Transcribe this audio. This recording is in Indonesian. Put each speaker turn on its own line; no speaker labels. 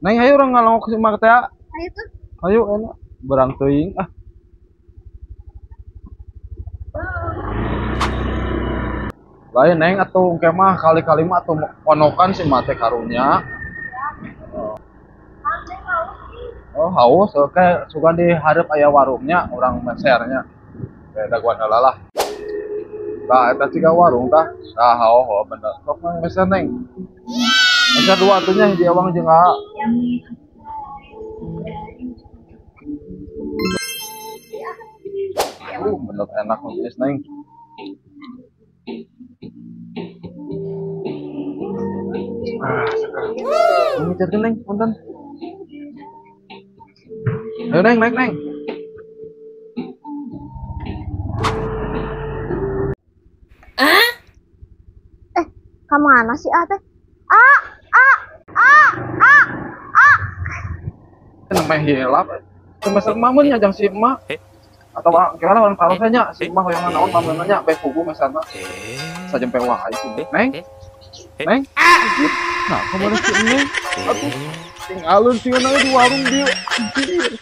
Neng ayo orang ngalong ke mak teh.
Ayo tuh.
Ayo enak berang teuing ah. Lain neng atuh engke mah kali-kali mah atuh ponokan si mate karunya. Oh haus oke suka di hareup aya warungnya orang mesernya. Kayak daguan heula lah. Tah eta ciga warung tah. Tah haeuh bener. Sok mah meser neng. Meser dua atunya di awang jeung A. Bener enak nulis neng. Ah, sekarang. Ini cerita neng, punten. Ayo neng, naik neng.
Kemana sih ah teh? Ah, ah, ah, ah, ah.
Namanya hilap. Semester mamun nyajang si emak. Atau kira orang taruh saja si emak yang naon pamannya baik pugu misalnya. Sajempe wae sih. Neng. Neng. Nah, kemana si neng? Aduh, tinggalin sih neng di warung dia. Anjir.